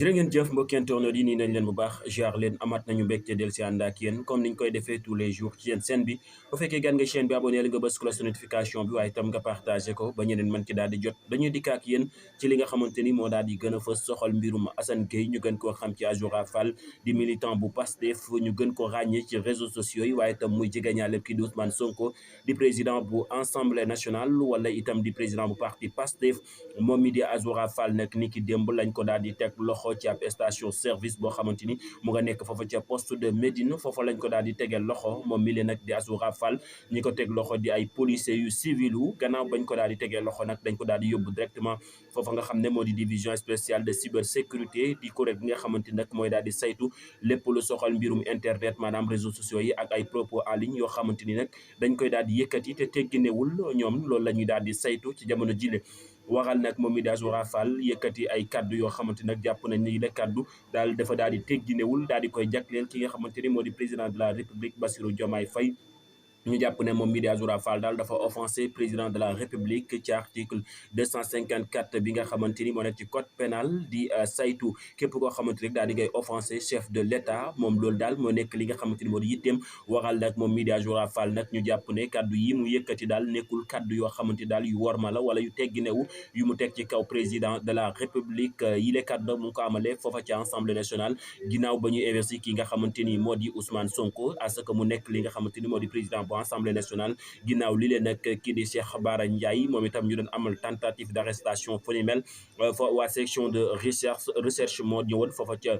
jërë ngeen jëf mbokki internet yi nii nañ leen bu baax jaar leen amaat nañu mbégte del si ànd ak yéen comme niñ koy defee tous les jours ci yéen chaîne bi bu fekkee gan nga chaîne bi abonné nga bës cloche de notification bi waaye itam nga partagé ko ba ñeneen mën ci daal di jot dañuy dikk ak yéen ci li nga xamante ni moo daal di gën a fës soxal mbirum Assane Gueye ñu gën koo xam ci Azoura Fall di militant bu Pastef ñu gën ko ràññee ci réseaux sociaux yi waaye itam muy jegeñaale kii di Ousmane Sonko di président bu Assemblée nationale wala itam di président bu parti Pastef moom mi di Azoura Fall nag ni ki démb lañ ko daal di teg loxo ci ab station service boo xamante ni mu nga nekk foofa ca poste de Médine foofa lañ ko daal di tegeel loxo moom mi leen nag di Azoura Fall ñi ko teg loxo di ay policiers yu civil yu gannaaw bañ ko daal di tegee loxo nag dañ ko daal di yóbbu directement foofa nga xam ne moo di division spéciale de cybersécurité di kuréel gi nga xamante ni nag mooy daal di saytu lépp lu soxal mbirum internet maanaam réseaux sociaux yi ak ay propos en ligne yoo xamante ni nag dañ koy daal di yëkkati te tegginewul ñoom loolu la ñuy daal di saytu ci jamono jile waral nag moom mi di Azoura Fall yëkkati ay kaddu yoo xamante nag jàpp nañ ni la kaddu daal dafa daal di tegginewul daal di koy jagleel ki nga xamante ni moo di président de la république Bassirou Diomaye Faye ñu jàpp ne moom mi di Azoura Fall daal dafa offensé président de la république ci article 254 bi nga xamante ni moo nekk ci code pénal di saytu képp koo xamante ni daal di ngay offensé chef de l' état moom loolu daal moo nekk li nga xamante ni moo di yitteem waral nag moom mi di Azoura Fall nag ñu jàpp ne kaddu yi mu yëkkati daal nekkul kaddu yoo xamante daal yu worma la wala yu tegginewu yu mu teg ci kaw président de la république yi le kaddu mu ngi ko amalee foofa ci assemblée nationale ginnaaw ba ñu investi ki nga xamante ni moo di Ousmane Sonko à ce que mu nekk li nga xamante ni moo di président bu assemblée nationale ginnaaw li leen nag kii di Cheikh Bara Ndiaye moom itam ñu doon amal tentative d' arrestation fu ni mel waa section de recherche moo ñëwoon foofa ca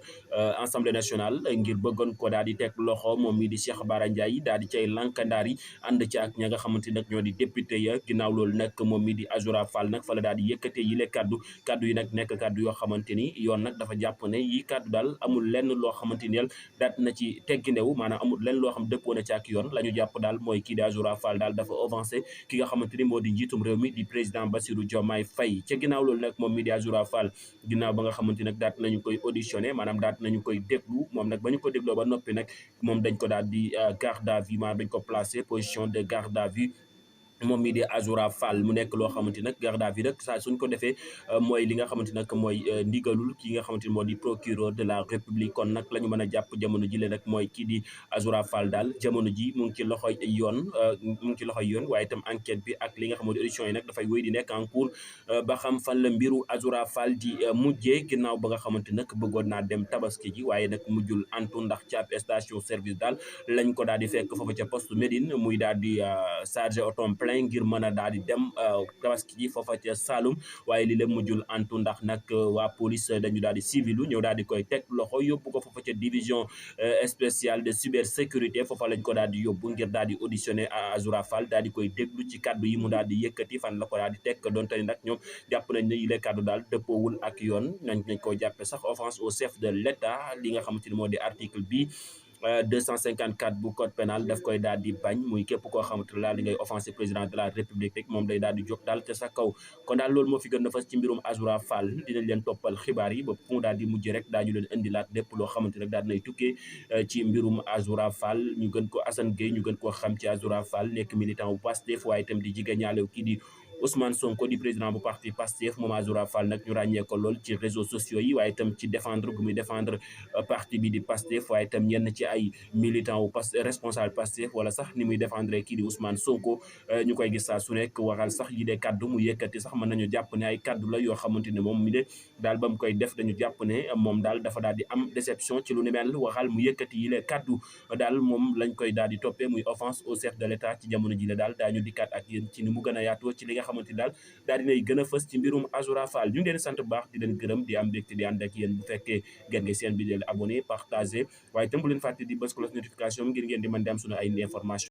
assemblée nationale ngir bëggoon ko daal di teg loxo moom mii di Cheikh Bara Ndiaye daal di cay lankandaar yi ànd ci ak ña nga xamante nag ñoo di député ya ginnaaw loolu nag moom mii di Azoura Fall nag fa la daal di yëkkatee yi le kaddu yi nag nekk kaddu yoo xamante ni yoon nag dafa jàpp ne yi kaddu daal amul lenn loo xamante ni daat na ci teggindewu maanaam amul lenn loo xam dëppoo na ci ak yoon la ñu jàpp daal mooy kii di Azoura Fall daal dafa avancé ki nga xamante ni moo di njiitum réew mi di président Bassirou Diomaye Faye ca ginnaaw loolu nag moom mi di Azoura Fall ginnaaw ba nga xamante nag daat nañu koy auditionné maanaam daat nañu koy déglu moom nag ba ñu ko dégloo ba noppi nag moom dañ ko daal di garde à vue maanaam dañ ko placé position de garde à vue moom mii di Azoura Fall mu nekk loo xamante nag garde à vue rek saa suñ ko defee mooy li nga xamante nag mooy ndigalul ki nga xamante ni moo di procureur de la république kon nag la ñu mën a jàpp jamono ji leen nag mooy kii di Azoura Fall daal jamono ji mu ngi ci loxoy yoon waaye itam enquête bi ak li nga xam moo di audition yi nag dafay wéy di nekk en cours ba xam fan la mbiru Azoura Fall di mujjee ginnaaw ba nga xamante nag bëggoon naa dem tabaski ji waaye nag mujjul antu ndax ci ab station service daal lañ ko daal di fekk foofu ca poste Médine muy daal di chargé otom ngir mën a daal di dem tabaski ji foofa ca Saloum waaye li la mujjul antu ndax nag waa police dañu daal di civilu ñëw daal di koy teg loxo yóbbu ko foofa ca division spéciale de cybersécurité foofa lañ ko daal di yóbbu ngir daal di auditionné Azoura Fall daal di koy déglu ci kaddu yi mu daal di yëkkati fan la ko daal di teg donte ni nag ñoom jàpp nañ ne yi le kaddu daal dëppoowul ak yoon nañ koo jàppe sax offense au chef de l'État li nga xamante ni moo di article bi 254 bu code pénal daf koy daal di bañ muy képp koo xamante ne daal di ngay offensé président de la république rek moom day daal di jóg daal te sa kaw kon daal loolu moo fi gën a fas ci mbirum Azoura Fall dinañ leen toppal xibaar yi ba fu mu daal di mujj rek daañu leen indilaat lépp loo xamante ne daal dinay tukkee ci mbirum Azoura Fall ñu gën ko Assane Gueye ñu gën koo xam ci Azoura Fall nekk militant bu Pastef waaye itam di jigéen ñaalew kii di Ousmane Sonko di président bu parti Pastef moom Azoura Fall nag ñu ràññee ko lool ci réseaux sociaux yi waaye itam ci défendre gu muy défendre parti bi di Pastef waaye itam ñenn ci ay militant wu responsable Pastef wala sax ni muy défendre kii di Ousmane Sonko ñu koy gis saa su nekk waral sax yi de kaddu mu yëkkati sax mën nañu jàpp ne ay kaddu la yoo xamante ne moom mi de daal ba mu koy def dañu jàpp ne moom daal dafa daal di am déception ci lu ni mel waxal mu yëkkati yi le kaddu daal moom lañ koy daal di toppee muy offense au chef de l'État ci jamono ji la daal daañu dikkaat ak yéen ci ni mu gën a yaatoo ci li nga xamante daal dinay gën a fës ci mbirum Azoura Fall ñu ngi leen sant bu baax di leen gërëm di am mbégte di ànd ak yéen bu fekkee ngeen ngi seen bi leen abonné partagé waaye itam bu leen fàtte di bës cloche notification ngir ngeen di mën di am suñu ay information